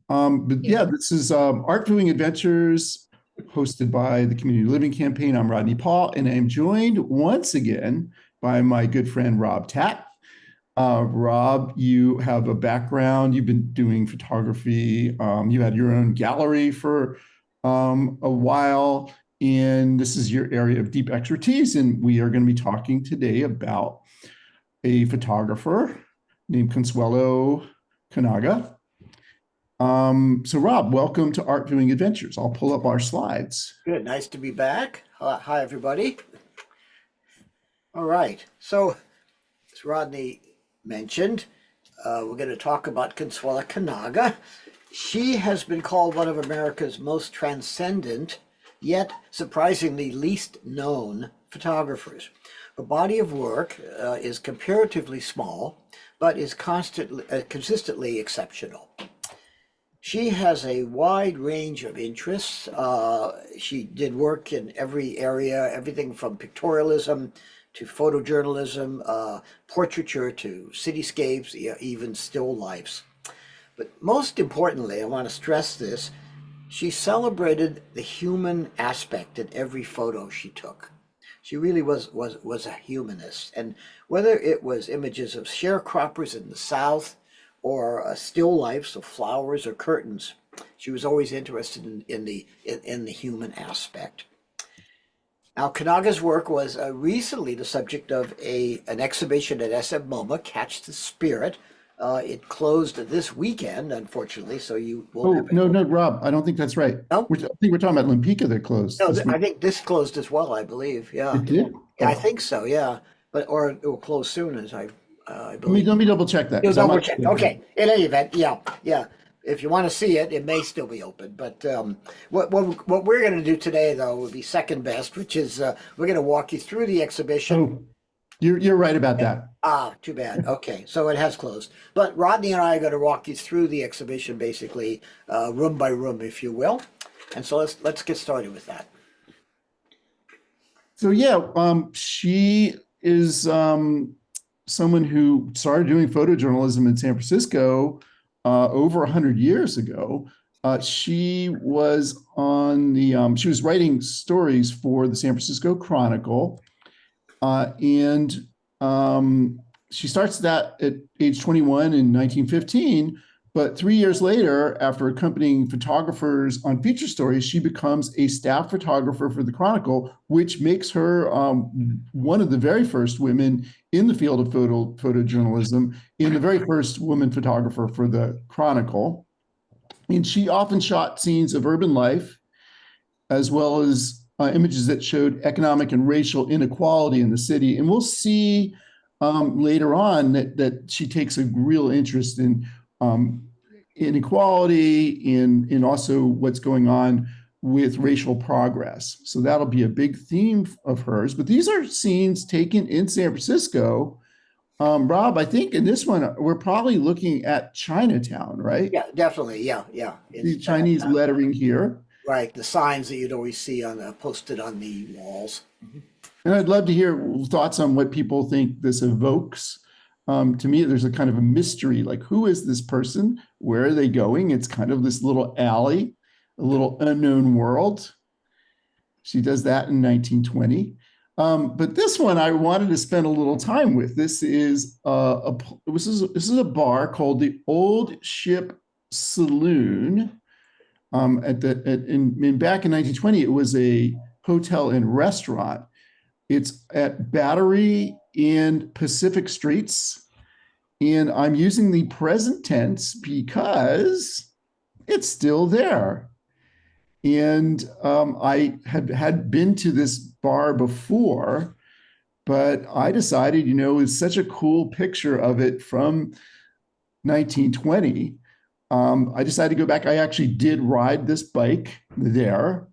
But yeah, this is Art Viewing Adventures hosted by the Community Living Campaign. I'm Rodney Paul, and I'm joined once again by my good friend Rob Tatt. Rob, you have a background. You've been doing photography. You had your own gallery for a while, and this is your area of deep expertise. And we are going to be talking today about a photographer named Consuelo Kanaga. So Rob, welcome to Art Viewing Adventures. I'll pull up our slides. Good, nice to be back. Hi, everybody. All right, so as Rodney mentioned, we're going to talk about Consuelo Kanaga. She has been called one of America's most transcendent, yet surprisingly least known photographers. Her body of work is comparatively small, but is consistently exceptional. She has a wide range of interests. She did work in every area, everything from pictorialism to photojournalism, portraiture to cityscapes, even still lifes. But most importantly, I want to stress this, she celebrated the human aspect in every photo she took. She really was a humanist. And whether it was images of sharecroppers in the South, or still lifes of flowers or curtains, she was always interested in the human aspect. Now, Kanaga's work was recently the subject of an exhibition at SFMOMA, Catch the Spirit. It closed this weekend, unfortunately, so you won't have it. No, Rob, I don't think that's right. No? I think we're talking about Limpica that closed. No, I think this closed as well, I believe. Yeah. It did? Yeah, I think so, yeah. Or it will close soon, as I believe. Let me double check that. You'll double check. Okay. In any event, yeah. If you want to see it, it may still be open. But what we're going to do today, though, would be second best, which is we're going to walk you through the exhibition. Oh, you're right about that. Too bad. Okay, so it has closed. But Rodney and I are going to walk you through the exhibition, basically room by room, if you will. And so let's get started with that. So yeah, she is someone who started doing photojournalism in San Francisco over 100 years ago. She was on the she was writing stories for the San Francisco Chronicle, and she starts that at age 21 in 1915. But 3 years later, after accompanying photographers on feature stories, she becomes a staff photographer for the Chronicle, which makes her one of the very first women in the field of photojournalism, and the very first woman photographer for the Chronicle. And she often shot scenes of urban life, as well as images that showed economic and racial inequality in the city. And we'll see later on that she takes a real interest in inequality, in also what's going on with racial progress. So that'll be a big theme of hers. But these are scenes taken in San Francisco. Rob, I think in this one, we're probably looking at Chinatown, right? Yeah, definitely. Yeah. The Chinese lettering here. Right, the signs that you'd always see posted on the walls. Mm-hmm. And I'd love to hear thoughts on what people think this evokes. To me, there's a kind of a mystery, like who is this person? Where are they going? It's kind of this little alley, a little unknown world. She does that in 1920. But this one I wanted to spend a little time with. This is a bar called the Old Ship Saloon. Back in 1920, it was a hotel and restaurant. It's at Battery and Pacific Streets. And I'm using the present tense because it's still there. And I had been to this bar before, but I decided, it's such a cool picture of it from 1920. I decided to go back. I actually did ride this bike there.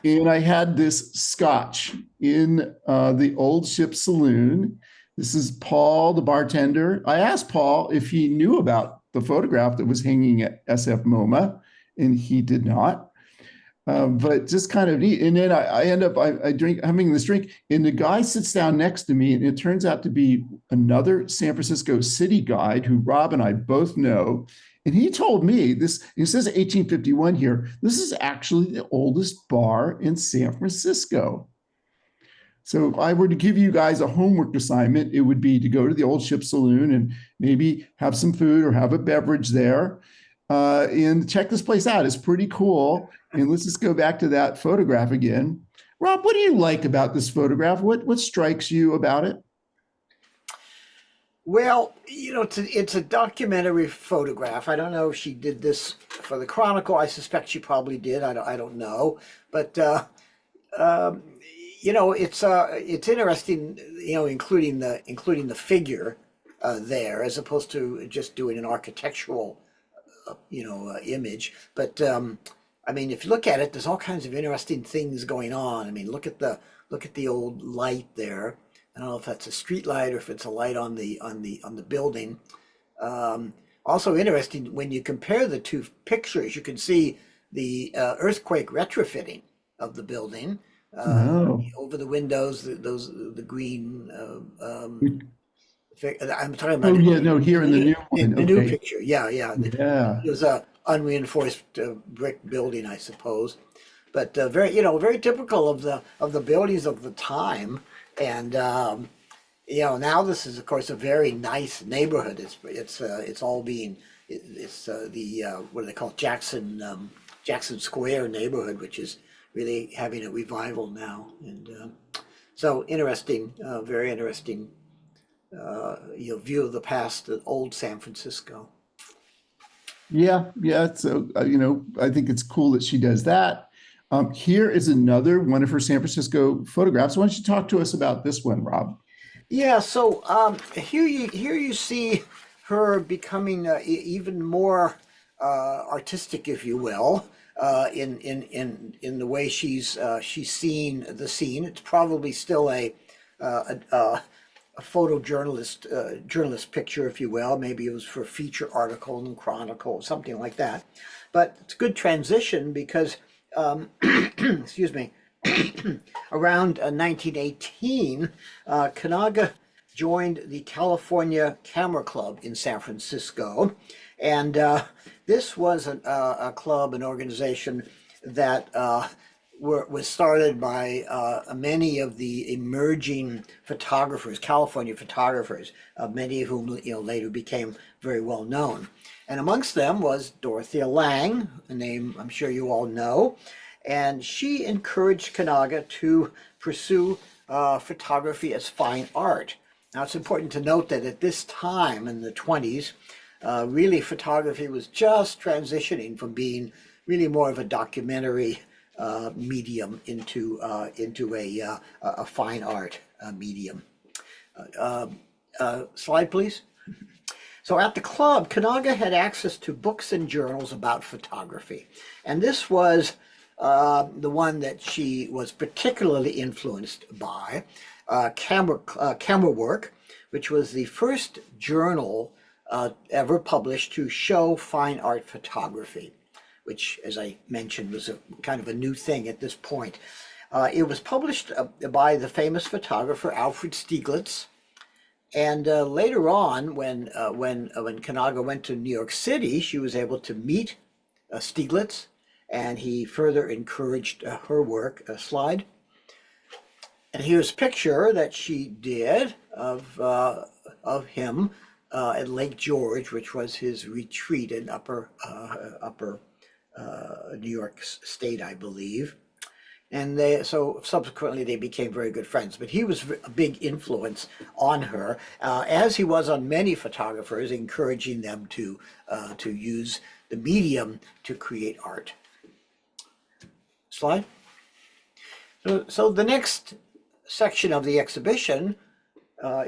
And I had this scotch in the Old Ship Saloon. This is Paul, the bartender. I asked Paul if he knew about the photograph that was hanging at SFMOMA, and he did not. But just kind of neat. And then I end up having this drink, and the guy sits down next to me, and it turns out to be another San Francisco city guide who Rob and I both know. And he told me this, it says 1851 here. This is actually the oldest bar in San Francisco. So if I were to give you guys a homework assignment, it would be to go to the old ship saloon and maybe have some food or have a beverage there and check this place out. It's pretty cool. And let's just go back to that photograph again. Rob, what do you like about this photograph? What strikes you about it? Well, it's a documentary photograph. I don't know if she did this for the Chronicle. I suspect she probably did. I don't know, but um, it's interesting. Including the figure there, as opposed to just doing an architectural image. But I mean, if you look at it, there's all kinds of interesting things going on. I mean, look at the old light there. I don't know if that's a street light or if it's a light on the building. Also interesting, when you compare the two pictures, you can see the earthquake retrofitting of the building. Uh, Oh, Over the windows, the green. I'm talking about oh yeah, no, here in the new one. the new Okay. picture. Yeah, yeah. Yeah. It was a unreinforced brick building, I suppose, but very typical of the buildings of the time. And now this is, of course, a very nice neighborhood. It's all being it's the what do they call it? Jackson Square neighborhood, which is really having a revival now. And so interesting, very interesting. View of the past, the old San Francisco. Yeah, yeah. So, I think it's cool that she does that. Here is another one of her San Francisco photographs. Why don't you talk to us about this one, Rob? Yeah, so here you see her becoming even more artistic, if you will, in the way she's seeing the scene. It's probably still a journalist picture, if you will. Maybe it was for a feature article in Chronicle, something like that. But it's a good transition because, excuse me, around 1918, Kanaga joined the California Camera Club in San Francisco. And this was a club, an organization that was started by many of the emerging photographers, California photographers, many of whom later became very well known. And amongst them was Dorothea Lange, a name I'm sure you all know. And she encouraged Kanaga to pursue photography as fine art. Now, it's important to note that at this time in the 20s, really photography was just transitioning from being really more of a documentary medium into a fine art medium. Slide, please. So at the club, Kanaga had access to books and journals about photography. And this was the one that she was particularly influenced by, Camera Work, which was the first journal ever published to show fine art photography, which, as I mentioned, was a kind of a new thing at this point. It was published by the famous photographer Alfred Stieglitz. And later on, when Kanaga went to New York City, she was able to meet Stieglitz, and he further encouraged her work. Slide. And here's a picture that she did of him at Lake George, which was his retreat in upper New York State, I believe. And so subsequently they became very good friends. But he was a big influence on her, as he was on many photographers, encouraging them to use the medium to create art. Slide. So the next section of the exhibition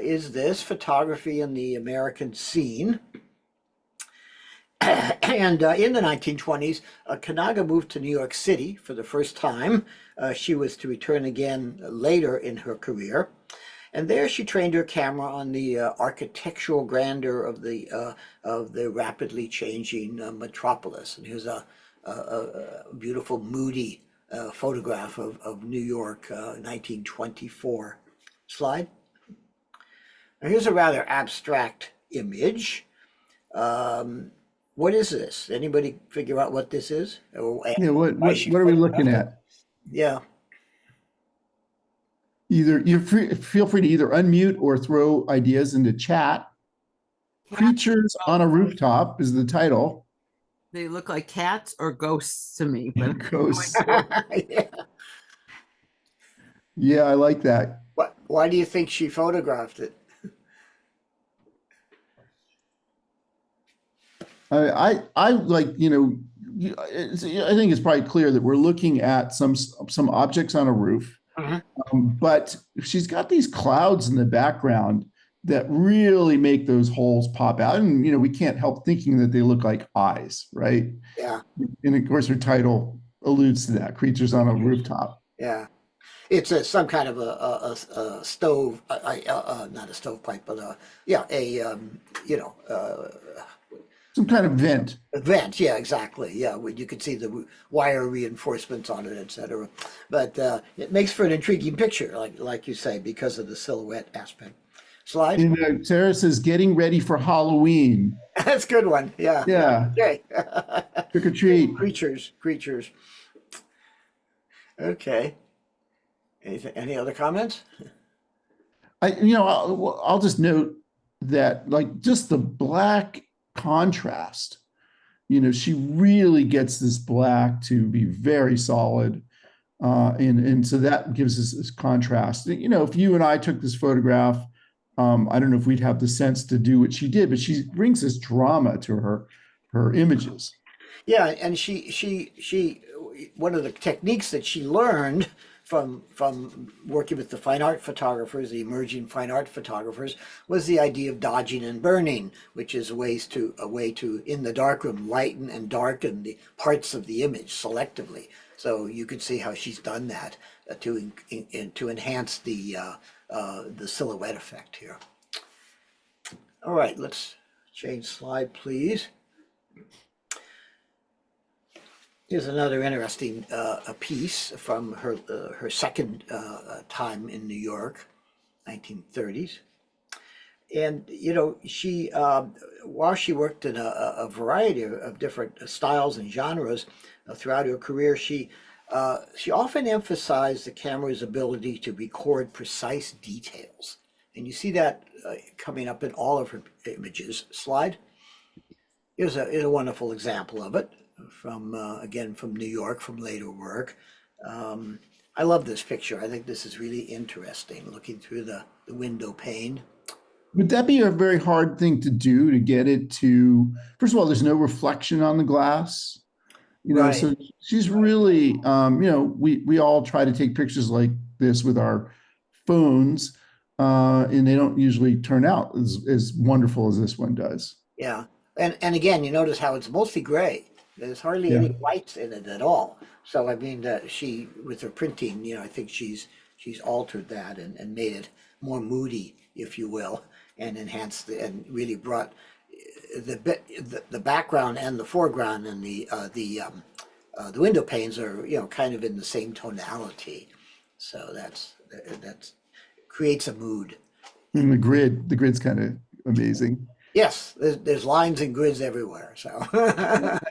is this photography in the American scene. And in the 1920s, Kanaga moved to New York City for the first time. She was to return again later in her career. And there she trained her camera on the architectural grandeur of the rapidly changing metropolis. And here's a beautiful, moody photograph of New York, 1924. Slide. Now here's a rather abstract image. what is this? Anybody figure out what this is? Or Yeah, why she what are we looking photographed it? at? Yeah. Either feel free to either unmute or throw ideas into chat. Creatures on a Rooftop is the title. They look like cats or ghosts to me, but Ghosts. Yeah. Yeah, I like that. Why do you think she photographed it? I like, I think it's probably clear that we're looking at some objects on a roof, Mhm. but she's got these clouds in the background that really make those holes pop out, and we can't help thinking that they look like eyes, right? Yeah. And of course, her title alludes to that: creatures on a rooftop. Yeah. It's some kind of a stove, not a stovepipe, but yeah, Some kind of vent. a vent. Yeah, exactly. Yeah, you could see the wire reinforcements on it, etc. But it makes for an intriguing picture, like you say, because of the silhouette aspect. Slide. And Sarah says, "Getting ready for Halloween." That's a good one. Yeah. Yeah, Okay. trick or treat. Creatures. Okay. Any other comments? I'll just note that, like, just the black contrast, she really gets this black to be very solid. And so that gives us this contrast. If you and I took this photograph, I don't know if we'd have the sense to do what she did, but she brings this drama to her images. Yeah, and she one of the techniques that she learned from working with the fine art photographers, the emerging fine art photographers, was the idea of dodging and burning, which is a way to in the darkroom lighten and darken the parts of the image selectively. So you could see how she's done that to enhance the silhouette effect here. All right, let's change slide, please. Here's another interesting a piece from her second time in New York, 1930s. And she while she worked in a variety of different styles and genres throughout her career, she often emphasized the camera's ability to record precise details, and you see that coming up in all of her images. Slide. Here's a wonderful example of it from again from New York, from later work. I love this picture. I think this is really interesting, looking through the window pane. Would that be a very hard thing to do, to get it to, first of all, there's no reflection on the glass, Right. so she's really, we all try to take pictures like this with our phones, and they don't usually turn out as wonderful as this one does. Yeah, and again, you notice how it's mostly gray. There's hardly Yeah. any whites in it at all. So I mean, she with her printing, I think she's altered that and made it more moody, if you will, and enhanced and really brought the background and the foreground and the window panes are kind of in the same tonality. So that's creates a mood. And the grid's kind of amazing. Yes, there's lines and grids everywhere. So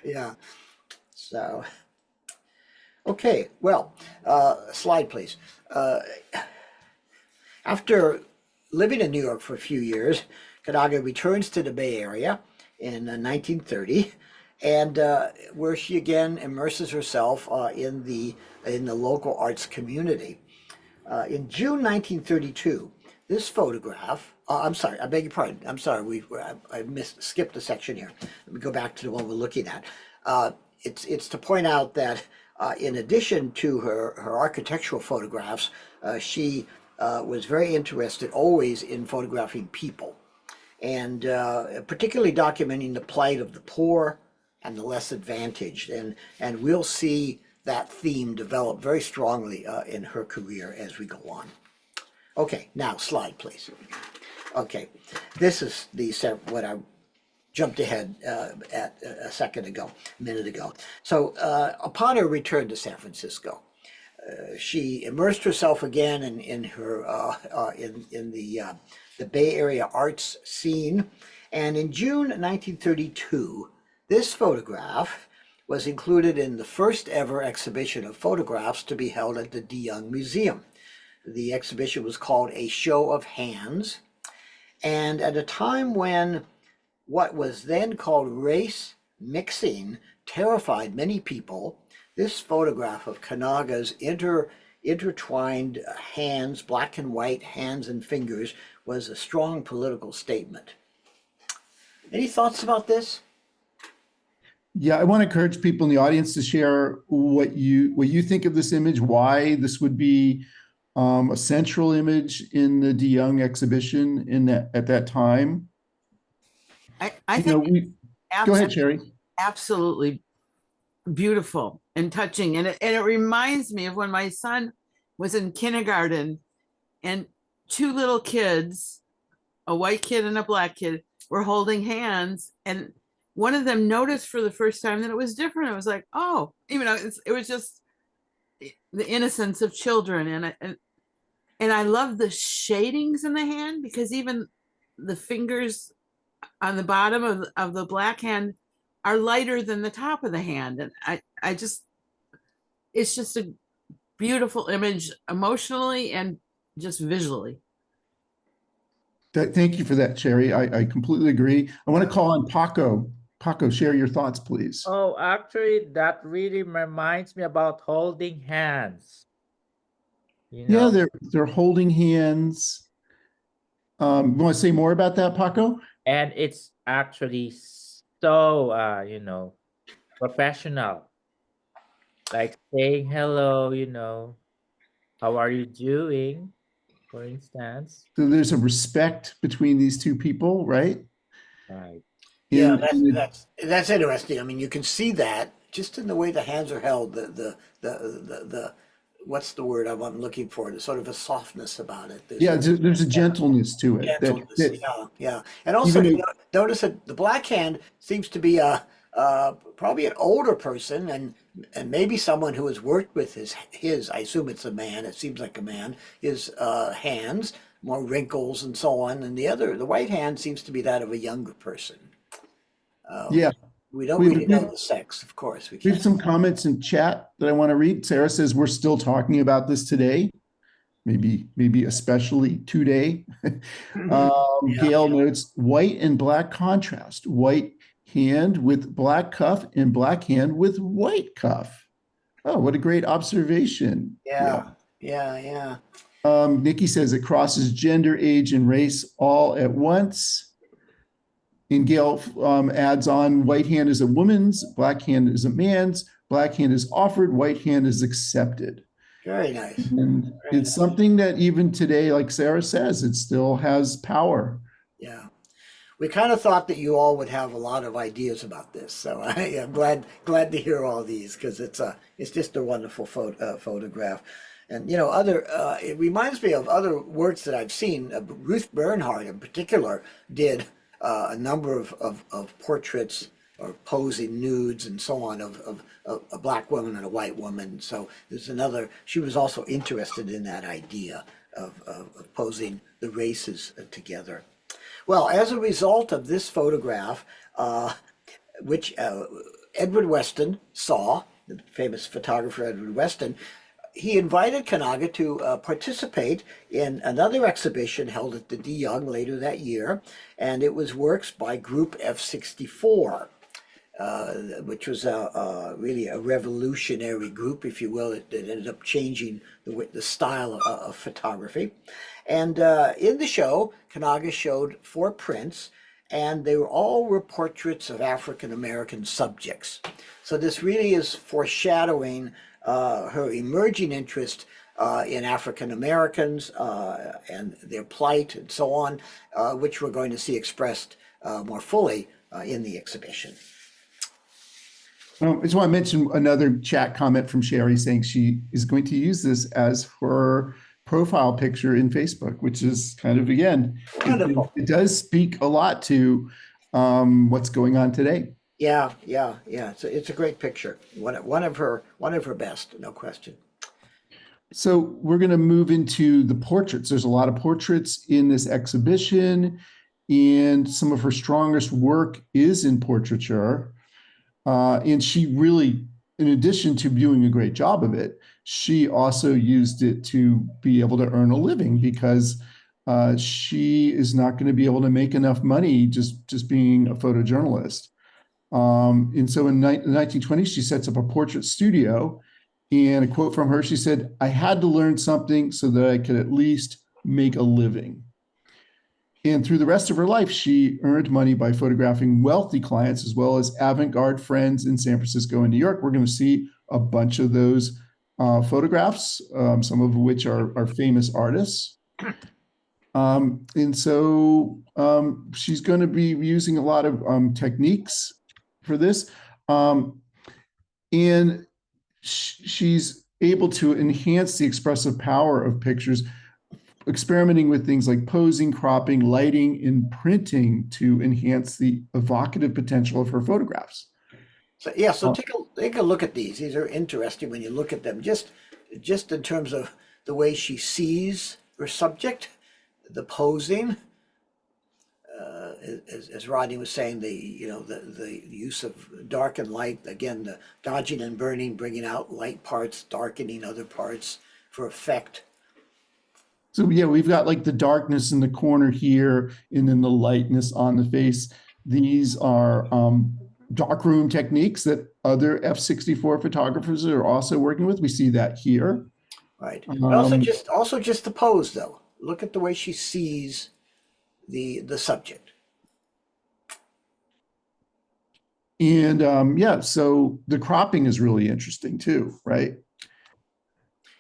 yeah. So okay, well, slide please. After living in New York for a few years, Kanaga returns to the Bay Area in 1930, and where she again immerses herself in the local arts community. In June 1932, this photograph, I'm sorry, I beg your pardon. I'm sorry, I skipped a section here. Let me go back to the one we're looking at. It's to point out that in addition to her architectural photographs, she was very interested always in photographing people, and particularly documenting the plight of the poor and the less advantaged. And we'll see that theme develop very strongly in her career as we go on. Okay, now slide, please. Okay, this is what I jumped ahead at a minute ago. So upon her return to San Francisco, she immersed herself again in her in the Bay Area arts scene, and in June 1932, This photograph was included in the first ever exhibition of photographs to be held at the De Young Museum. The exhibition was called A Show of Hands, and at a time when what was then called race mixing terrified many people, this photograph of Kanaga's intertwined hands, black and white hands and fingers, was a strong political statement. Any thoughts about this? Yeah, I want to encourage people in the audience to share what you think of this image, why this would be a central image in the De Young exhibition at that time. I think Go ahead, Sherry. absolutely beautiful and touching. And it reminds me of when my son was in kindergarten and two little kids, a white kid and a black kid, were holding hands, and one of them noticed for the first time that it was different. It was like, oh, it was just the innocence of children. And I love the shadings in the hand, because even the fingers on the bottom of the black hand are lighter than the top of the hand. And it's just a beautiful image emotionally and just visually. Thank you for that, Sherry. I completely agree. I want to call on Paco. Paco, share your thoughts, please. Oh, actually, that really reminds me about holding hands. Yeah, they're holding hands. You want to say more about that, Paco? And it's actually so, professional. Like saying hello, how are you doing, for instance. So there's a respect between these two people, right? Right. Yeah, that's interesting. I mean, you can see that just in the way the hands are held. The what's the word I'm looking for? There's sort of a softness about it. There's a gentleness to it. Gentleness, yeah. And also, notice that the black hand seems to be probably an older person, and maybe someone who has worked with his. I assume it's a man. It seems like a man. His hands, more wrinkles and so on, and the white hand seems to be that of a younger person. We don't really know the sex, of course. We have some comments in chat that I want to read. Sarah says we're still talking about this today, maybe especially today. Gail notes white and black contrast, white hand with black cuff and black hand with white cuff. Oh, what a great observation. Yeah. Nikki says it crosses gender, age, and race all at once. And Gail adds on, white hand is a woman's, black hand is a man's, black hand is offered, white hand is accepted. Very nice. And it's something that even today, like Sarah says, it still has power. Yeah. We kind of thought that you all would have a lot of ideas about this. So I am glad to hear all these, because it's just a wonderful photograph. And, it reminds me of other works that I've seen. Ruth Bernhardt in particular did a number of portraits or posing nudes and so on of a black woman and a white woman. So there's she was also interested in that idea of posing the races together. Well, as a result of this photograph, which Edward Weston saw, the famous photographer Edward Weston, he invited Kanaga to participate in another exhibition held at the De Young later that year, and it was works by Group F64, which was really a revolutionary group, if you will. It ended up changing the style of photography. And in the show, Kanaga showed 4 prints, and they were portraits of African-American subjects. So this really is foreshadowing her emerging interest in African Americans and their plight and so on, which we're going to see expressed more fully in the exhibition. I just want to mention another chat comment from Sherry saying she is going to use this as her profile picture in Facebook, which is kind of, again, it does speak a lot to what's going on today. Yeah. It's a great picture. One of her best, no question. So we're going to move into the portraits. There's a lot of portraits in this exhibition, and some of her strongest work is in portraiture. And she really, in addition to doing a great job of it, she also used it to be able to earn a living because she is not going to be able to make enough money just being a photojournalist. And so in the 1920s, she sets up a portrait studio. And a quote from her, she said, "I had to learn something so that I could at least make a living." And through the rest of her life, she earned money by photographing wealthy clients as well as avant-garde friends in San Francisco and New York. We're going to see a bunch of those photographs, some of which are famous artists. And so she's going to be using a lot of techniques for this. And she's able to enhance the expressive power of pictures, experimenting with things like posing, cropping, lighting, and printing to enhance the evocative potential of her photographs. So yeah, so take a look at these. These are interesting when you look at them, just in terms of the way she sees her subject, the posing. As Rodney was saying, the use of dark and light, again, the dodging and burning, bringing out light parts, darkening other parts for effect. So yeah, we've got like the darkness in the corner here, and then the lightness on the face. These are darkroom techniques that other F-64 photographers are also working with. We see that here. Right. But also just the pose though. Look at the way she sees the subject. And yeah, so the cropping is really interesting too, right?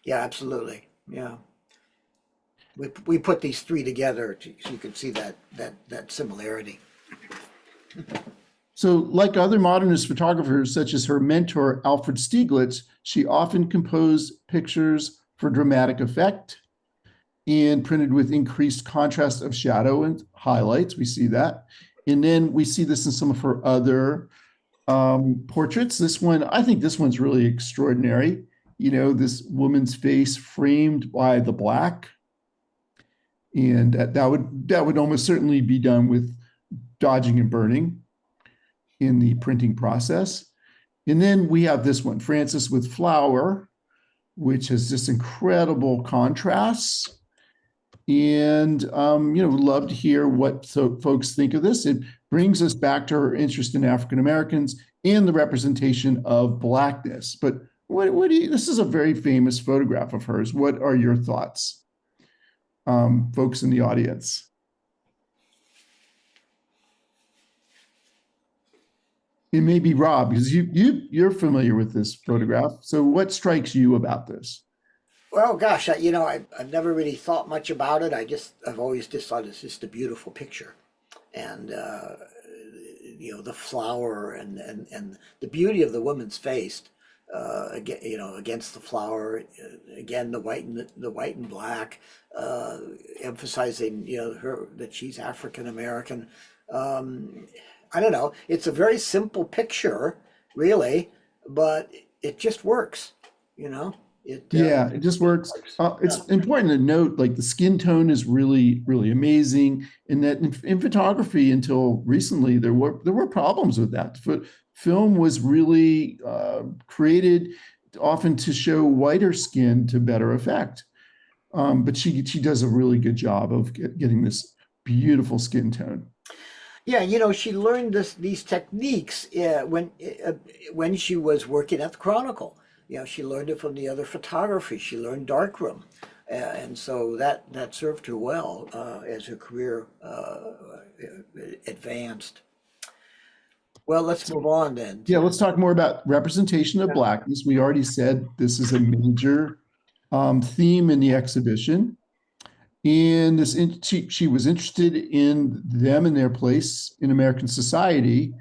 Yeah, absolutely. Yeah. We put these three together so you can see that similarity. So like other modernist photographers, such as her mentor, Alfred Stieglitz, she often composed pictures for dramatic effect and printed with increased contrast of shadow and highlights. We see that. And then we see this in some of her other portraits. This one, I think this one's really extraordinary. You know, this woman's face framed by the black. And that would almost certainly be done with dodging and burning in the printing process. And then we have this one, Frances with Flower, which has this incredible contrasts. And love to hear what folks think of this. It brings us back to her interest in African Americans and the representation of Blackness. But what do you? This is a very famous photograph of hers. What are your thoughts, folks in the audience? It may be Rob, because you're familiar with this photograph. So what strikes you about this? Well, gosh, I've never really thought much about it. I've always just thought it's just a beautiful picture, and the flower and the beauty of the woman's face, against the flower, again the white and black, emphasizing her that she's African American. I don't know. It's a very simple picture, really, but it just works. It just works. It's important to note, like the skin tone is really, really amazing, and that in photography until recently there were problems with that. Film was really created often to show whiter skin to better effect, but she does a really good job of getting this beautiful skin tone. Yeah, she learned these techniques when she was working at the Chronicle. She learned it from the other photography. She learned darkroom, and so that served her well as her career advanced. Well, let's move on then. Yeah, let's talk more about representation of Blackness. We already said this is a major theme in the exhibition. And she was interested in them and their place in American society,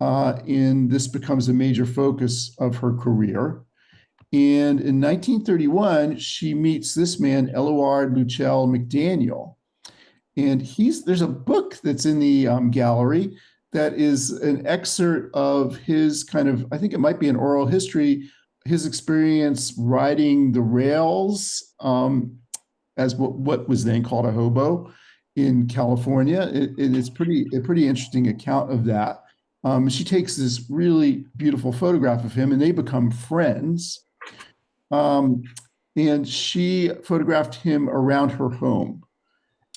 and this becomes a major focus of her career. And in 1931, she meets this man, Eluard Luchel McDaniel. And there's a book that's in the gallery that is an excerpt of his I think it might be an oral history, his experience riding the rails as what was then called a hobo in California. It's a pretty interesting account of that. She takes this really beautiful photograph of him and they become friends. And she photographed him around her home.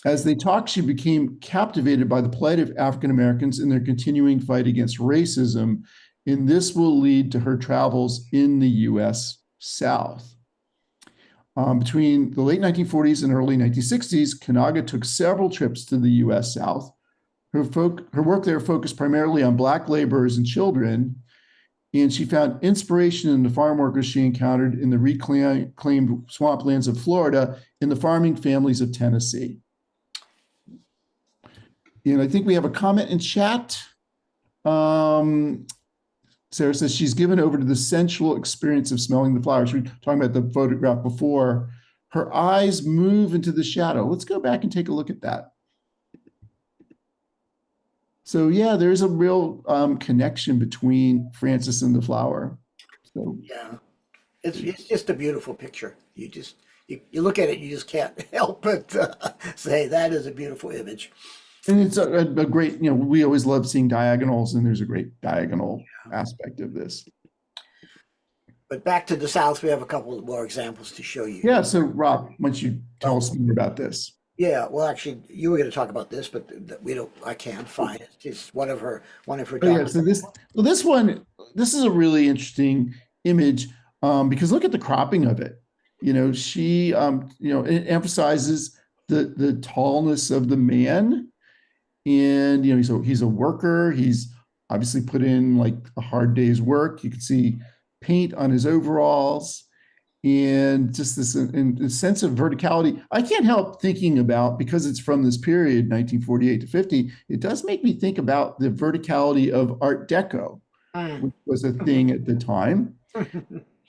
As they talked, she became captivated by the plight of African Americans in their continuing fight against racism, and this will lead to her travels in the US South. Between the late 1940s and early 1960s, Kanaga took several trips to the US South. Her work there focused primarily on Black laborers and children, and she found inspiration in the farm workers she encountered in the reclaimed swamplands of Florida and the farming families of Tennessee. And I think we have a comment in chat. Sarah says she's given over to the sensual experience of smelling the flowers. We were talking about the photograph before. Her eyes move into the shadow. Let's go back and take a look at that. So yeah, there's a real connection between Frances and the flower. So Yeah, it's just a beautiful picture. You look at it, you just can't help but say that is a beautiful image. and it's a great, we always love seeing diagonals, and there's a great diagonal aspect of this. But back to the South, we have a couple more examples to show you. Yeah, so Rob, why don't you tell us more about this? Yeah, well, actually, you were going to talk about this, but we don't. I can't find it. It's one of her Oh, yeah, documents. so this is a really interesting image because look at the cropping of it. She it emphasizes the tallness of the man, and he's a worker. He's obviously put in like a hard day's work. You can see paint on his overalls, and just this sense of verticality. I can't help thinking about, because it's from this period, 1948 to 50, it does make me think about the verticality of Art Deco, which was a thing at the time.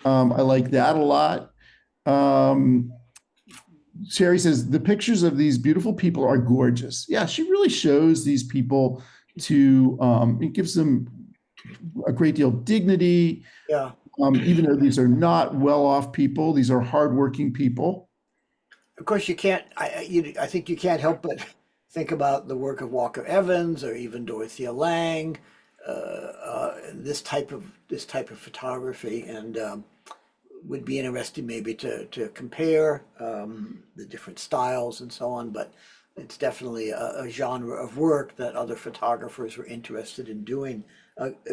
I like that a lot. Sherry says, the pictures of these beautiful people are gorgeous. Yeah, she really shows these people it gives them a great deal of dignity. Yeah. Even though these are not well-off people, these are hardworking people. Of course, you can't. I think you can't help but think about the work of Walker Evans or even Dorothea Lange, this type of photography, and would be interesting maybe to compare the different styles and so on. But it's definitely a genre of work that other photographers were interested in doing.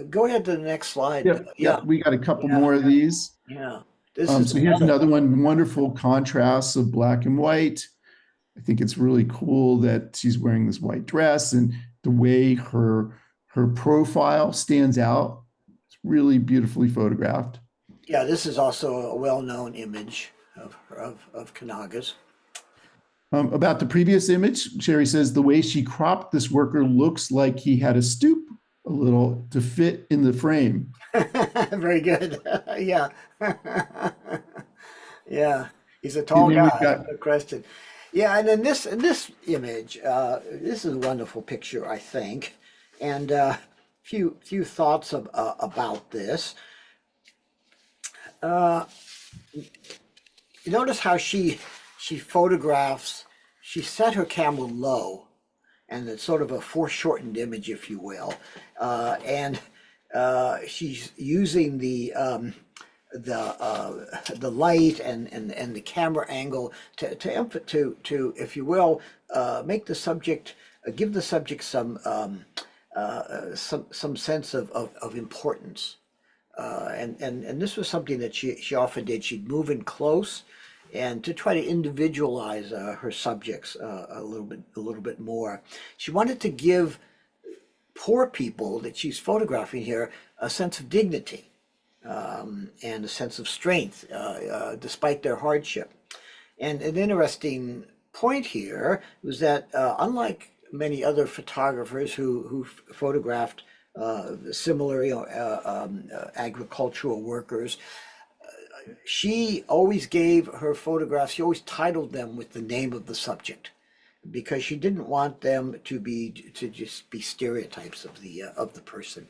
Go ahead to the next slide. Yeah, we got a couple more of these. Yeah. So here's another one, wonderful contrasts of black and white. I think it's really cool that she's wearing this white dress, and the way her profile stands out. It's really beautifully photographed. Yeah, this is also a well-known image of Kanaga's. About the previous image, Sherry says the way she cropped this worker looks like he had to stoop a little to fit in the frame. Very good. Yeah. Yeah. He's a tall guy, no question. Yeah, and then this image, this is a wonderful picture, I think. And few thoughts about this. You notice how she photographs, she set her camera low, and it's sort of a foreshortened image, if you will, and she's using the light and the camera angle to if you will, make the subject, give the subject some sense of importance. And this was something that she often did. She'd move in close and to try to individualize her subjects a little bit more. She wanted to give poor people that she's photographing here a sense of dignity and a sense of strength despite their hardship. And an interesting point here was that unlike many other photographers who photographed similar agricultural workers, she always gave her photographs, she always titled them with the name of the subject, because she didn't want them to just be stereotypes of the person.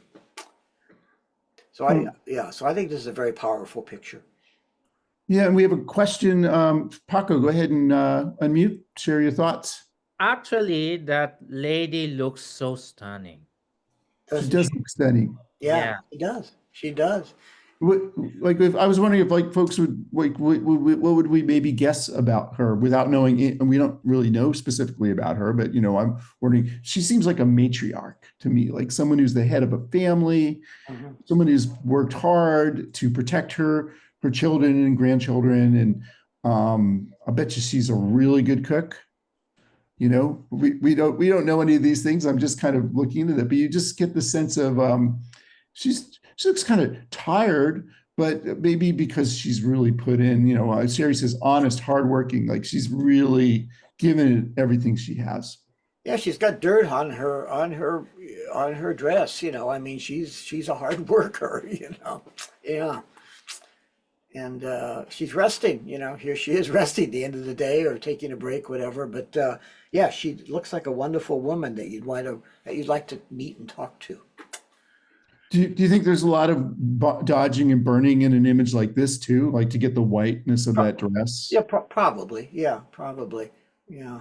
So I think this is a very powerful picture. Yeah, and we have a question. Paco, go ahead and unmute, share your thoughts. Actually, that lady looks so stunning. She Doesn't does she? look stunning. Yeah, Yeah. she does. She does. What, like, if I was wondering if like folks would like, what would we maybe guess about her without knowing it? And we don't really know specifically about her, but I'm wondering, she seems like a matriarch to me, like someone who's the head of a family, Mhm. someone who's worked hard to protect her children and grandchildren. And I bet you she's a really good cook. We don't know any of these things. I'm just kind of looking at it, but you just get the sense of she looks kind of tired, but maybe because she's really put in, Sherry says honest, hardworking, like she's really given it everything she has. Yeah, she's got dirt on her dress, I mean, she's a hard worker, Yeah. And she's resting, here she is resting at the end of the day or taking a break, whatever. But yeah, she looks like a wonderful woman that you'd like to meet and talk to. Do you think there's a lot of dodging and burning in an image like this too, like to get the whiteness of that dress? Yeah, probably. Yeah, probably. Yeah.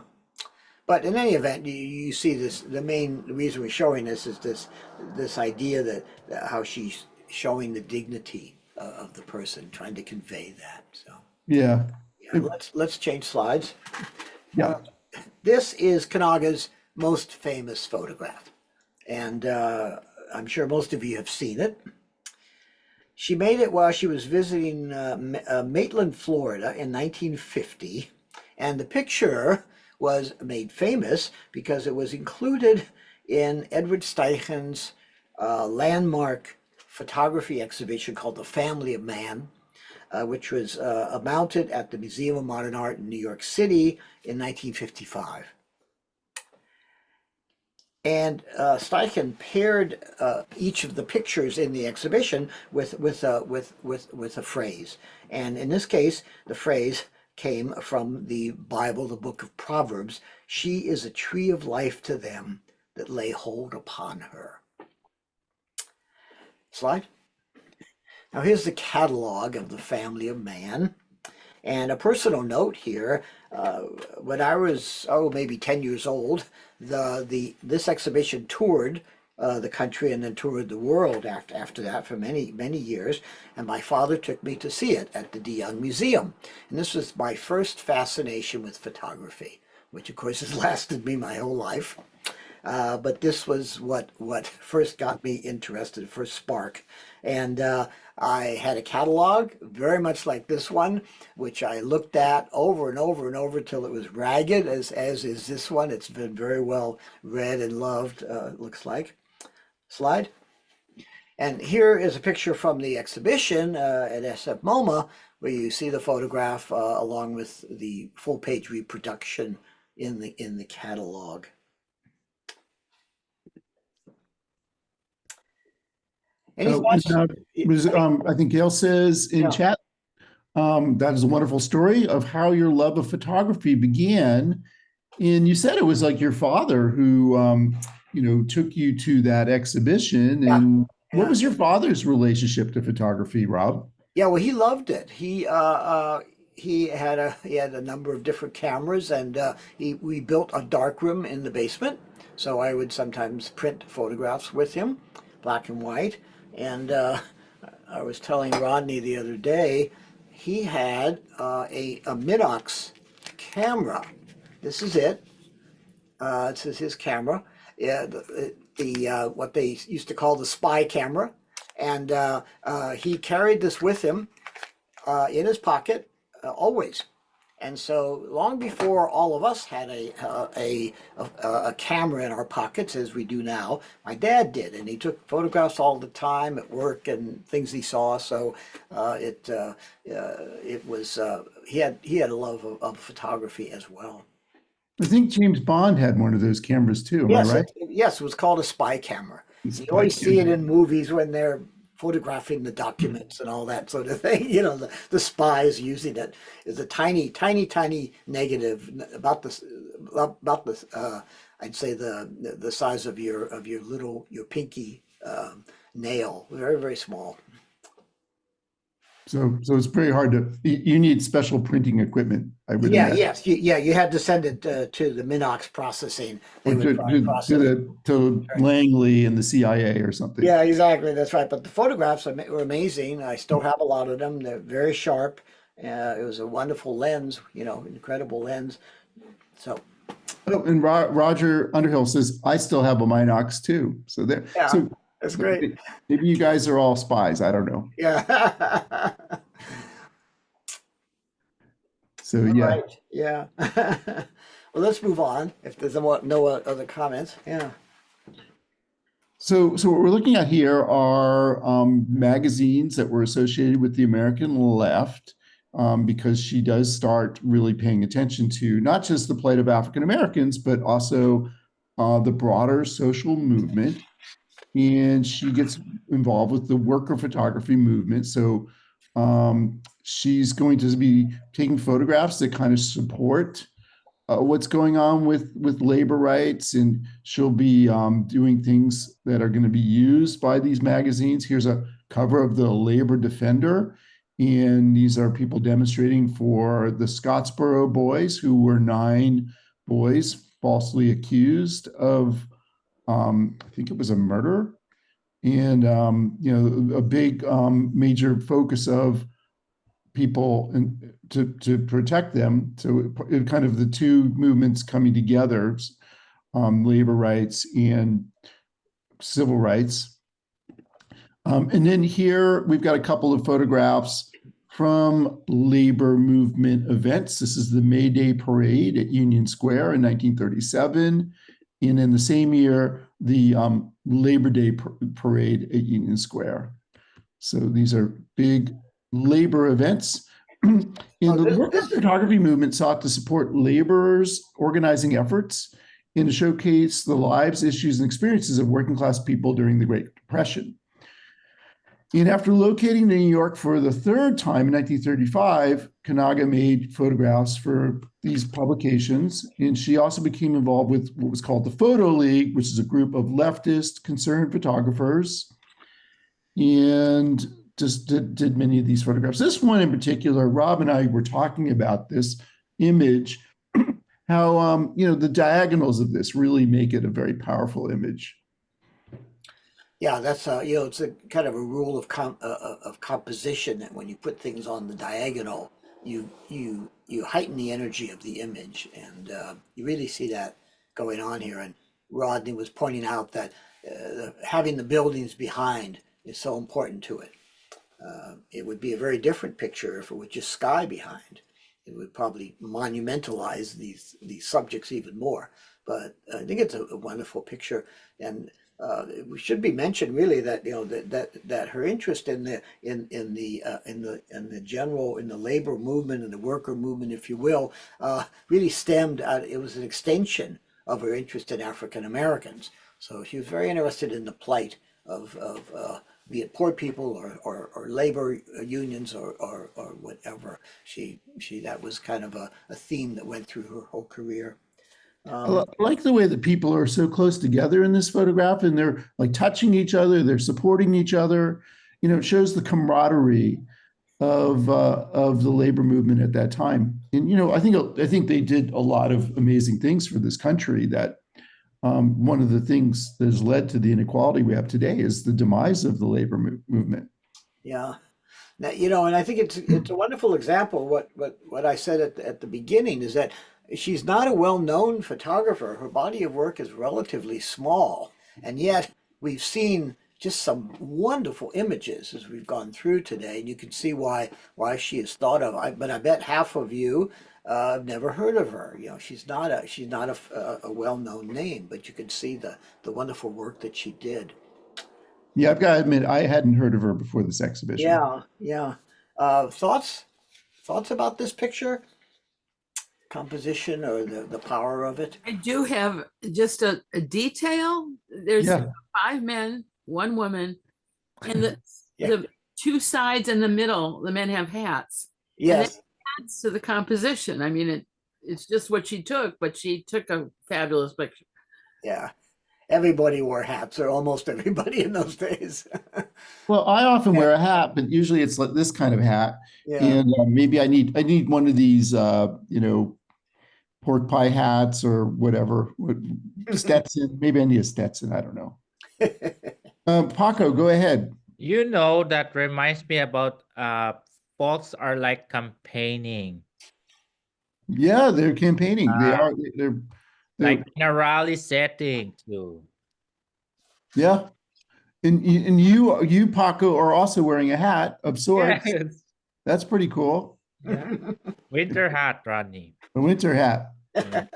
But in any event, you see this. The reason we're showing this is this idea that how she's showing the dignity of the person, trying to convey that. So Yeah. yeah, let's change slides. Yeah. This is Kanaga's most famous photograph, and I'm sure most of you have seen it. She made it while she was visiting Maitland, Florida in 1950, and the picture was made famous because it was included in Edward Steichen's landmark photography exhibition called The Family of Man, which was mounted at the Museum of Modern Art in New York City in 1955. And Steichen paired each of the pictures in the exhibition with a phrase, and in this case, the phrase came from the Bible, the book of Proverbs. She is a tree of life to them that lay hold upon her. Slide. Now here's the catalog of the Family of Man. And a personal note here, when I was, maybe 10 years old, this exhibition toured the country and then toured the world after that for many, many years. And my father took me to see it at the De Young Museum. And this was my first fascination with photography, which of course has lasted me my whole life. But this was what first got me interested, first spark. And I had a catalog very much like this one, which I looked at over and over and over till it was ragged, as is this one. It's been very well read and loved, it looks like. Slide. And here is a picture from the exhibition at SFMOMA, where you see the photograph along with the full-page reproduction in the catalog. Any thoughts? I think Gail says in chat, that is a wonderful story of how your love of photography began. And you said it was like your father who, took you to that exhibition. And what was your father's relationship to photography, Rob? Yeah, well, he loved it. He had a number of different cameras, and we built a darkroom in the basement. So I would sometimes print photographs with him, black and white. And I was telling Rodney the other day, he had a Minox camera. This is it. This is his camera. Yeah, the what they used to call the spy camera, and he carried this with him in his pocket always. And so long before all of us had a camera in our pockets as we do now, my dad did, and he took photographs all the time at work and things he saw. So it was he had a love of photography as well. I think James Bond had one of those cameras too. Am I right? Yes, it was called a spy camera. You Spy always see it camera. in movies when they're photographing the documents and all that sort of thing. The spies using it is a tiny, tiny, tiny negative about this, I'd say the size of your pinky nail, very, very small. So it's very hard to, you need special printing equipment, I would Yeah, imagine. yes, you had to send it to the Minox processing. They Or would process. to Langley and the CIA or something. Yeah, exactly. That's right. But the photographs were amazing. I still have a lot of them. They're very sharp. It was a wonderful lens, incredible lens. So, Oh, and Roger Underhill says, I still have a Minox too. So there, yeah, so that's great. maybe you guys are all spies. I don't know. Yeah. So All yeah. right. Yeah. Well, let's move on if there's no other comments. Yeah. So what we're looking at here are magazines that were associated with the American left, because she does start really paying attention to not just the plight of African Americans, but also the broader social movement. And she gets involved with the worker photography movement. So she's going to be taking photographs that kind of support what's going on with labor rights, and she'll be doing things that are going to be used by these magazines. Here's a cover of the Labor Defender, and these are people demonstrating for the Scottsboro boys, who were 9 boys falsely accused of, I think it was a murder, and a big major focus of people and to protect them. So it kind of the two movements coming together, labor rights and civil rights. And then here we've got a couple of photographs from labor movement events. This is the May Day Parade at Union Square in 1937. And in the same year, the Labor Day Parade at Union Square. So these are big labor events. And the worker photography movement sought to support laborers' organizing efforts and to showcase the lives, issues, and experiences of working class people during the Great Depression. And after locating to New York for the 3rd time in 1935, Kanaga made photographs for these publications. And she also became involved with what was called the Photo League, which is a group of leftist concerned photographers, and just did many of these photographs. This one in particular, Rob and I were talking about this image, how the diagonals of this really make it a very powerful image. Yeah, that's it's a kind of a rule of composition that when you put things on the diagonal, you heighten the energy of the image, and you really see that going on here. And Rodney was pointing out that having the buildings behind is so important to it. It would be a very different picture if it was just sky behind. It would probably monumentalize these subjects even more. But I think it's a wonderful picture, and we should be mentioned really that that her interest in the labor movement and the worker movement, if you will, really stemmed out. It was an extension of her interest in African Americans. So she was very interested in the plight of be it poor people or labor unions or whatever. She that was kind of a theme that went through her whole career. I like the way that people are so close together in this photograph, and they're like touching each other, they're supporting each other. It shows the camaraderie of the labor movement at that time. And I think they did a lot of amazing things for this country. That one of the things that has led to the inequality we have today is the demise of the labor movement. Yeah. Now, and I think it's a wonderful example. What I said at the beginning is that she's not a well-known photographer. Her body of work is relatively small, and yet we've seen just some wonderful images as we've gone through today, and you can see why she is thought of. But I bet half of you have never heard of her. She's not a well-known name, but you can see the wonderful work that she did. Yeah, I've got to admit, I hadn't heard of her before this exhibition. Yeah. Thoughts about this picture? Composition or the power of it? I do have just a detail. There's 5 men, 1 woman, and the 2 sides in the middle, the men have hats. Yes. And it adds to the composition. I mean, it's just what she took, but she took a fabulous picture. Yeah. everybody wore hats, or almost everybody in those days. Well, I often Yeah. wear a hat, but usually it's like this kind of hat. Yeah. And maybe I need one of these pork pie hats or whatever. Stetson. Maybe I need a Stetson. I don't know. Paco, go ahead. You know, that reminds me about folks are like campaigning, Yeah, they're campaigning. They uh, are. They're like in a rally setting too. yeah. And you Paco are also wearing a hat of sorts. Yes. That's pretty cool. Yeah. Winter hat, Rodney. A winter hat. Yeah.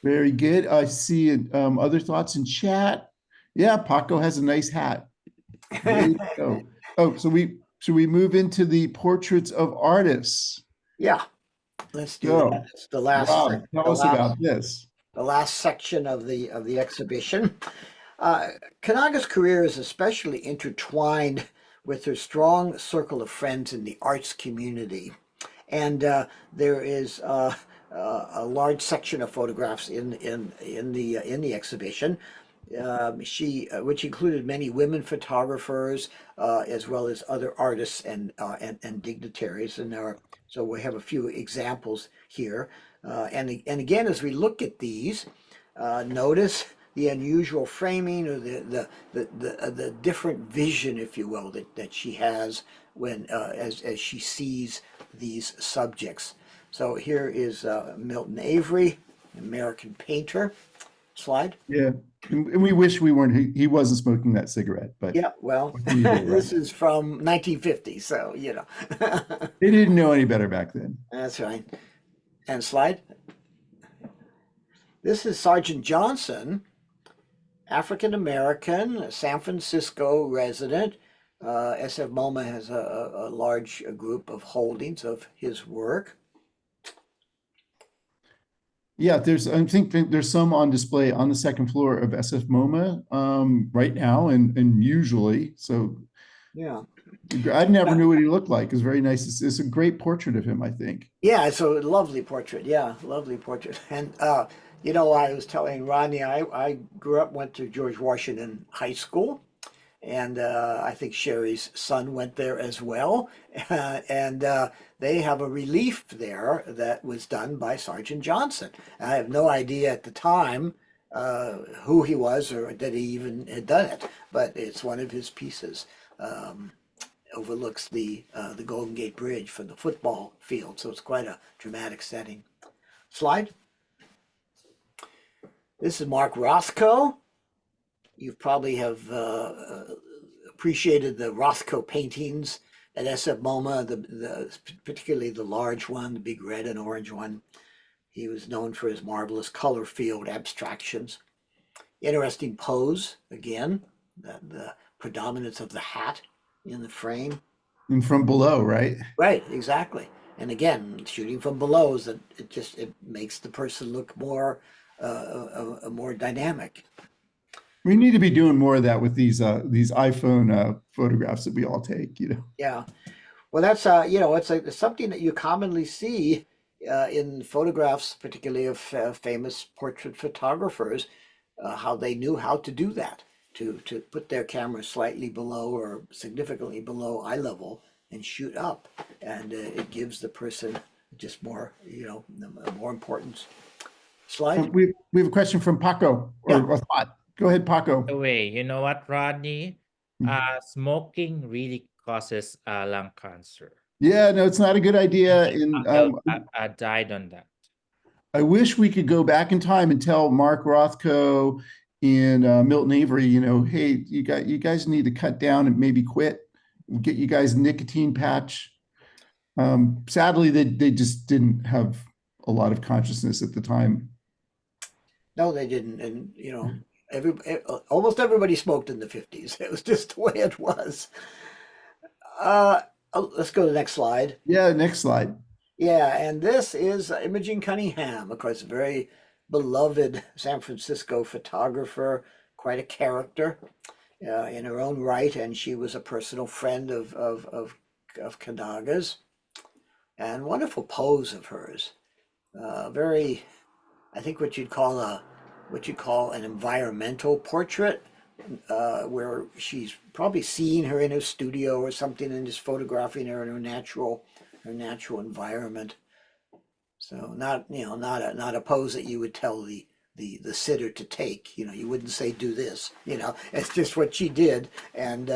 Very good. I see other thoughts in chat. Yeah, Paco has a nice hat. There you go. Oh, so should we move into the portraits of artists? Yeah, let's do So, that. It's the last Rob, tell us about this. the last section of the exhibition. Kanaga's career is especially intertwined with her strong circle of friends in the arts community, and there is a large section of photographs in the exhibition. Which included many women photographers, as well as other artists and dignitaries, and so we have a few examples here. And again, as we look at these, notice the unusual framing, or the different vision, if you will, that she has when as she sees these subjects. So here is Milton Avery, American painter. Slide. Yeah. And we wish we weren't, he wasn't smoking that cigarette, but Yeah, well, what can you do, right? this is from 1950, so you know. They didn't know any better back then. That's right. And slide. This is Sergeant Johnson, African American, San Francisco resident. SFMOMA has a large group of holdings of his work. Yeah, I think there's some on display on the second floor of SF MoMA right now and usually. So Yeah. I never knew what he looked like. It's very nice. It's a great portrait of him, I think. Yeah, it's a lovely portrait. Yeah, lovely portrait. And you know, I was telling Rodney, I went to George Washington High School, and I think Sherry's son went there as well. And they have a relief there that was done by Sergeant Johnson. I have no idea at the time who he was or that he even had done it, but it's one of his pieces. Overlooks the Golden Gate Bridge from the football field, so it's quite a dramatic setting. Slide. This is Mark Rothko. You probably have appreciated the Rothko paintings at SF MoMA, particularly the large one, the big red and orange one. He was known for his marvelous color field abstractions. Interesting pose, again, the predominance of the hat in the frame. And from below, right? Right, exactly. And again, shooting from below is that it makes the person look more more dynamic. We need to be doing more of that with these iPhone photographs that we all take, you know. Yeah. Well, that's you know, it's something that you commonly see in photographs, particularly of famous portrait photographers, how they knew how to do that, to put their camera slightly below or significantly below eye level and shoot up, and it gives the person just more, you know, more importance. Slide. We have a question from Paco, or a thought. Go ahead, Paco. By the way, you know what, Rodney? Smoking really causes lung cancer. Yeah, no, it's not a good idea. And I died on that. I wish we could go back in time and tell Mark Rothko and Milton Avery, you know, hey, you guys need to cut down and maybe quit. We'll get you guys a nicotine patch. Sadly, they just didn't have a lot of consciousness at the time. No, they didn't, and you know, almost everybody smoked in the 50s. It was just the way it was. Let's go to the next slide. Yeah, next slide. Yeah, and this is Imogen Cunningham, of course, a very beloved San Francisco photographer, quite a character in her own right, and she was a personal friend of Kanaga's. And wonderful pose of hers. Very, I think what you'd call a what you call an environmental portrait, where she's probably seen her in her studio or something and just photographing her in her natural environment. So not, not a pose that you would tell the sitter to take. You wouldn't say do this. It's just what she did, and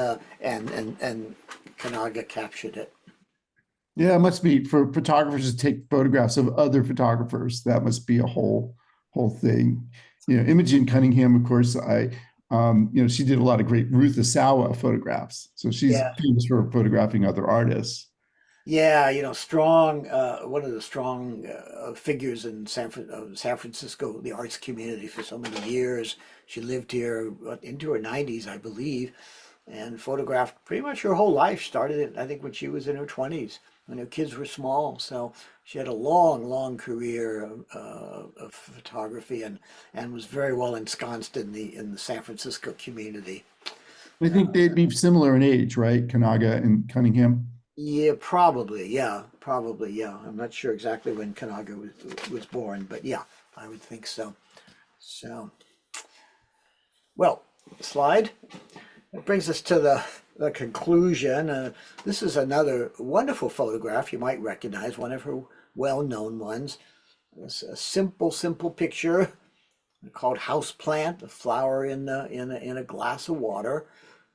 Kanaga captured it. Yeah, it must be for photographers to take photographs of other photographers. That must be a whole thing. Imogen Cunningham, of course, she did a lot of great Ruth Asawa photographs. So she's Yeah. famous for photographing other artists. Yeah, strong, one of the strong figures in San Francisco, the arts community for so many years. She lived here into her 90s, I believe, and photographed pretty much her whole life. Started, I think, when she was in her 20s, when her kids were small. So she had a long, long career of photography, and was very well ensconced in the San Francisco community. I think they'd be similar in age, right? Kanaga and Cunningham. Yeah, probably. Yeah, probably. Yeah. I'm not sure exactly when Kanaga was born, but yeah, I would think so. So, well, slide. That brings us to the conclusion. This is another wonderful photograph you might recognize, one of her well-known ones. It's a simple picture called House Plant, a flower in a glass of water.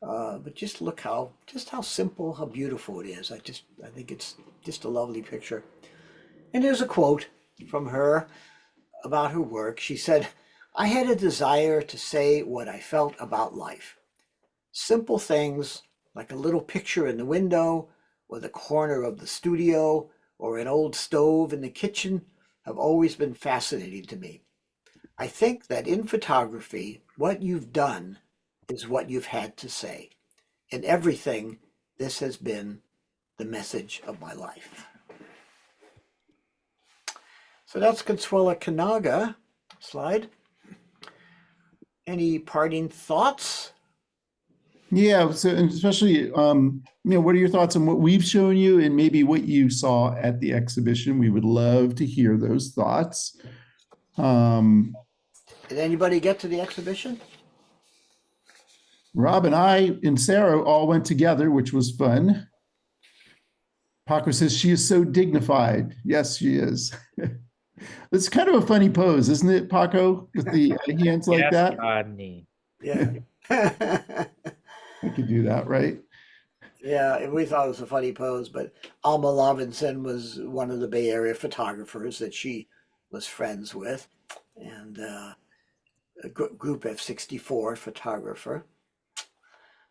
But just look how simple, how beautiful it is. I think it's just a lovely picture. And here's a quote from her about her work. She said, "I had a desire to say what I felt about life. Simple things like a little picture in the window or the corner of the studio or an old stove in the kitchen have always been fascinating to me. I think that in photography, what you've done is what you've had to say. In everything, this has been the message of my life." So that's Consuelo Kanaga. Slide. Any parting thoughts? Yeah, so and especially, what are your thoughts on what we've shown you and maybe what you saw at the exhibition? We would love to hear those thoughts. Did anybody get to the exhibition? Rob and I and Sarah all went together, which was fun. Paco says she is so dignified. Yes, she is. It's kind of a funny pose, isn't it, Paco? With the hands like Yes, that. Rodney. Yeah. I could do that, right? Yeah, and we thought it was a funny pose, but Alma Levinson was one of the Bay Area photographers that she was friends with, and a Group F64 photographer.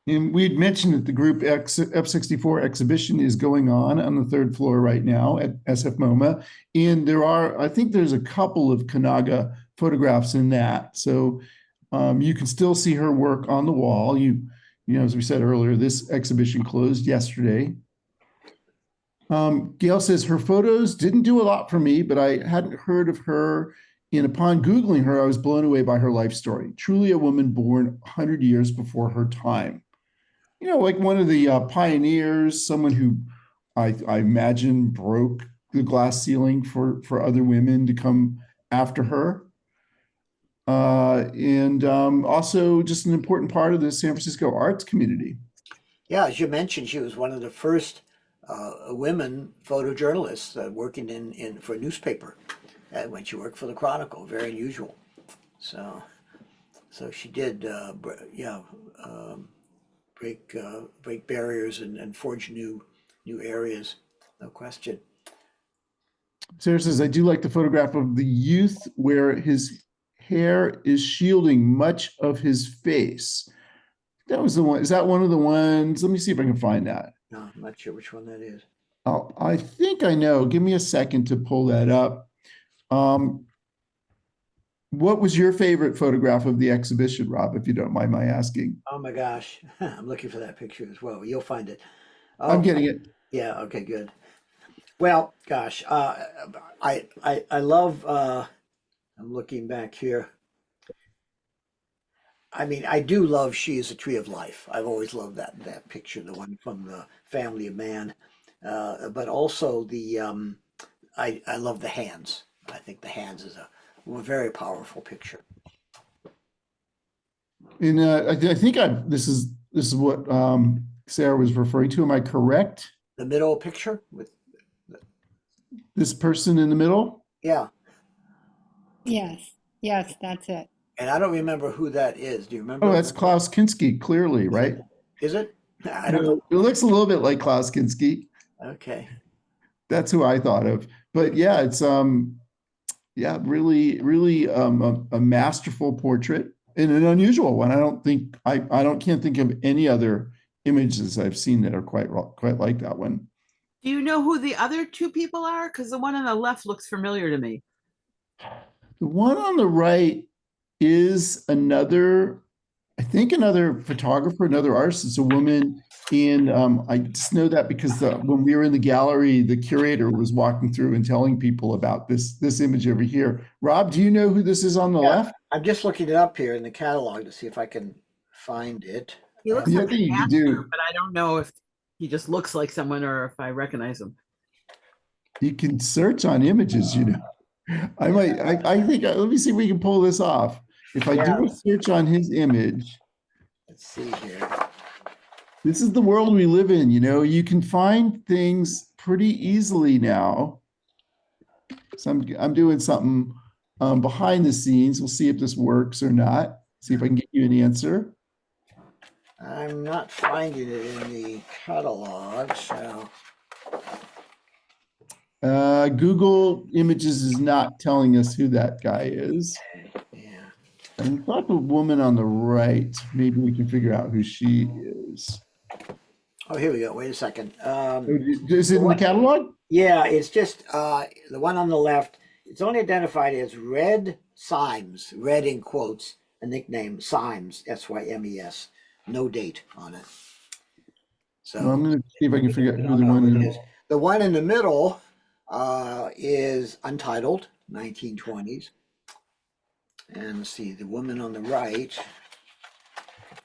And we'd mentioned that the Group F64 exhibition is going on the third floor right now at SFMOMA. And I think there's a couple of Kanaga photographs in that. So you can still see her work on the wall. As we said earlier, this exhibition closed yesterday. Gail says her photos didn't do a lot for me, but I hadn't heard of her. And upon Googling her, I was blown away by her life story. Truly a woman born 100 years before her time. Like one of the pioneers, someone who I imagine broke the glass ceiling for other women to come after her. And also just an important part of the San Francisco arts community. Yeah, as you mentioned, she was one of the first women photojournalists working for a newspaper when she worked for the Chronicle. Very unusual. So she did, break barriers and forge new areas, no question. Sarah says, I do like the photograph of the youth where his hair is shielding much of his face. That was the one. Is that one of the ones? Let me see if I can find that. No, I'm not sure which one that is. I think I know. Give me a second to pull that up. What was your favorite photograph of the exhibition, Rob, if you don't mind my asking? Oh my gosh, I'm looking for that picture as well. You'll find it. I'm getting it. Yeah, okay, good. Well, gosh, I love, I'm looking back here. I mean, I do love She is a Tree of Life. I've always loved that picture, the one from the Family of Man. But also I love the hands. I think the hands is a very powerful picture. And I think this is what Sarah was referring to. Am I correct? The middle picture with, This person in the middle? yeah. Yes, yes, that's it. And I don't remember who that is. Do you remember? Oh, that's Klaus Kinski, clearly, right? Is it? I don't know. It looks a little bit like Klaus Kinski. Okay. That's who I thought of. But yeah, it's yeah, really a masterful portrait and an unusual one. I can't think of any other images I've seen that are quite like that one. Do you know who the other two people are? Because the one on the left looks familiar to me. The one on the right is another photographer, another artist. It's a woman. And I just know that because when we were in the gallery, the curator was walking through and telling people about this image over here. Rob, do you know who this is on the left? I'm just looking it up here in the catalog to see if I can find it. He looks The like other thing an you could actor, do, but I don't know if he just looks like someone or if I recognize him. you can search on images, you know. I think, let me see if we can pull this off. If I do a search on his image, Let's see here. this is the world we live in, you know, you can find things pretty easily now. So I'm doing something behind the scenes. We'll see if this works or not. See if I can get you an answer. I'm not finding it in the catalog, so Google Images is not telling us who that guy is. yeah. I thought the woman on the right, maybe we can figure out who she is. Oh, here we go. Wait a second. Is it in the catalog? Yeah, it's just the one on the left. It's only identified as Red Symes, red in quotes, a nickname, Symes, S-Y-M-E-S. No date on it. So Well, I'm going to see if I can figure out who the one is. The one in the middle is untitled, 1920s. And let's see, the woman on the right,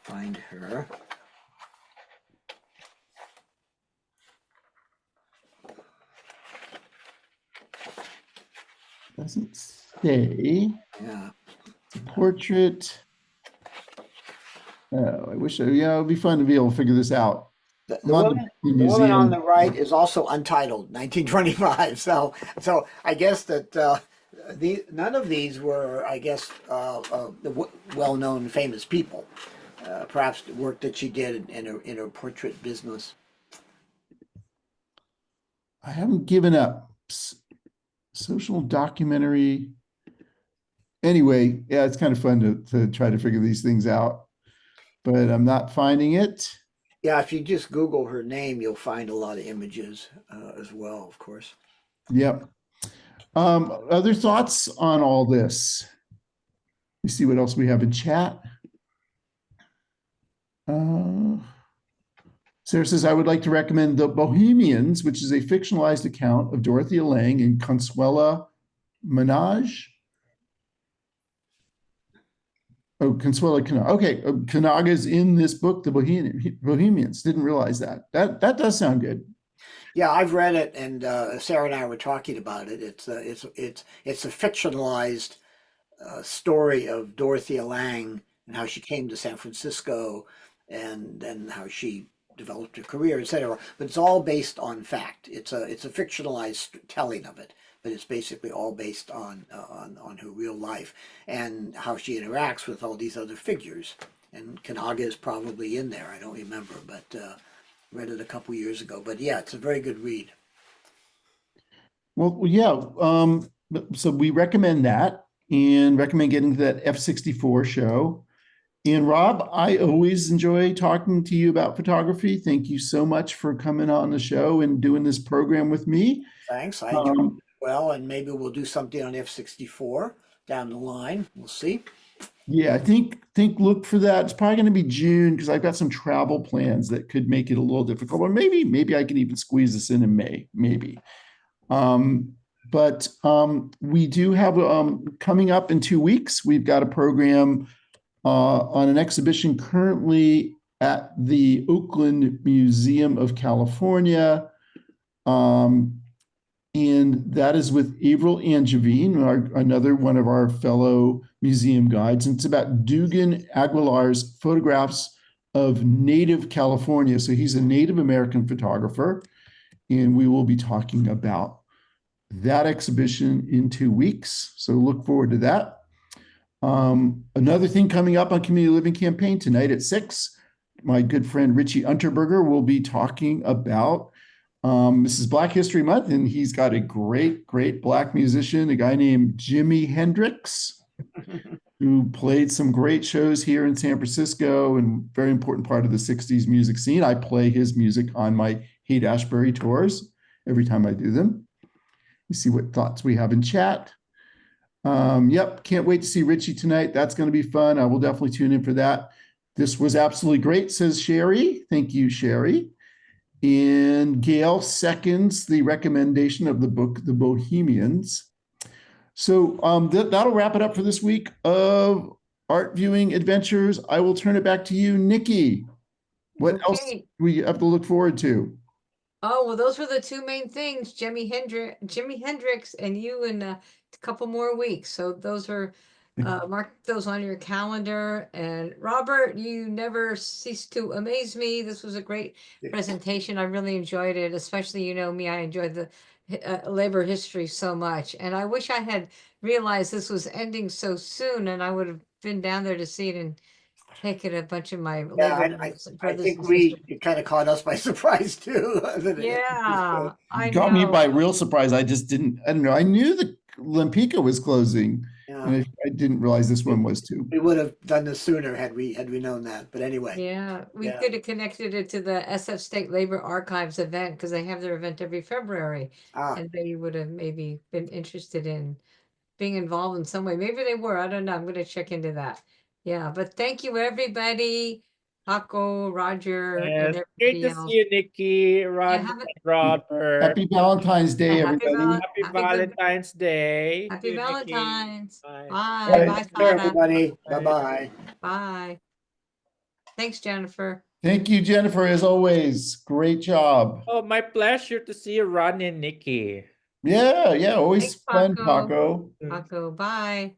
find her. Doesn't say. Yeah. Portrait. Oh, I wish, yeah, it would be fun to be able to figure this out. The woman on the right is also untitled, 1925. So I guess that none of these were, I guess, well-known famous people. Perhaps the work that she did in her portrait business. I haven't given up. Social documentary. Anyway, yeah, it's kind of fun to try to figure these things out, but I'm not finding it. Yeah, if you just Google her name, you'll find a lot of images as well, of course. Yep. Other thoughts on all this? You see what else we have in chat. Sarah says, I would like to recommend The Bohemians, which is a fictionalized account of Dorothea Lange and Consuelo Menage. Oh, Consuelo Kanaga. Okay, Kanaga's in this book, The Bohemians. Didn't realize that. That does sound good. Yeah, I've read it, and Sarah and I were talking about it. It's a fictionalized story of Dorothea Lange and how she came to San Francisco, and then how she developed her career, etc. But it's all based on fact. It's a fictionalized telling of it, but it's basically all based on her real life and how she interacts with all these other figures. And Kanaga is probably in there. I don't remember, but read it a couple years ago. But yeah, it's a very good read. Well, yeah. So we recommend that and recommend getting to that F64 show. And Rob, I always enjoy talking to you about photography. Thank you so much for coming on the show and doing this program with me. Thanks. I enjoyed it well, and maybe we'll do something on F64 down the line. We'll see. Yeah, I think look for that. It's probably going to be June because I've got some travel plans that could make it a little difficult. Or maybe I can even squeeze this in May, maybe. But we do have coming up in 2 weeks. We've got a program on an exhibition currently at the Oakland Museum of California. And that is with Avril Angevine, another one of our fellow museum guides. And it's about Dugan Aguilar's photographs of native California. So he's a Native American photographer. And we will be talking about that exhibition in 2 weeks. So look forward to that. Another thing coming up on Community Living Campaign tonight at 6, my good friend Richie Unterberger will be talking about this is Black History Month, and he's got a great Black musician, a guy named Jimi Hendrix, who played some great shows here in San Francisco and very important part of the 60s music scene. I play his music on my Haight-Ashbury tours every time I do them. You see what thoughts we have in chat. Yep, can't wait to see Richie tonight. That's going to be fun. I will definitely tune in for that. This was absolutely great, says Sherry. Thank you, Sherry. And Gail seconds the recommendation of the book, The Bohemians. So that'll wrap it up for this week of art viewing adventures. I will turn it back to you, Nikki. What else do we have to look forward to? Oh, well, those were the two main things, Jimi Hendrix and you in a couple more weeks. So those are, mark those on your calendar. And Robert, you never cease to amaze me. This was a great presentation. I really enjoyed it, especially, you know me, I enjoyed the labor history so much. And I wish I had realized this was ending so soon, and I would have been down there to see it and taken a bunch of my labor I think it kind of caught us by surprise too. Yeah, I Got me know. by real surprise. I don't know. I knew that Lempica was closing. And I didn't realize this one was too. We would have done this sooner had we known that. But anyway. Yeah, we could have connected it to the SF State Labor Archives event, because they have their event every February. And they would have maybe been interested in being involved in some way. Maybe they were. I don't know. I'm going to check into that. Yeah, but thank you, everybody. Paco, Roger, and Yes, everybody great to else. see you, Nikki, Rodney, and Robert. Happy Valentine's Day, Happy everybody. Happy Valentine's Day. Happy to you, Nikki. Valentine's. Bye. Bye. Bye, Take care, Sana. everybody. Bye-bye. Bye. Thanks, Jennifer. Thank you, Jennifer, as always. Great job. Oh, my pleasure to see you, Rodney and Nikki. Yeah, always Thanks, fun, Paco. Paco. Paco, bye.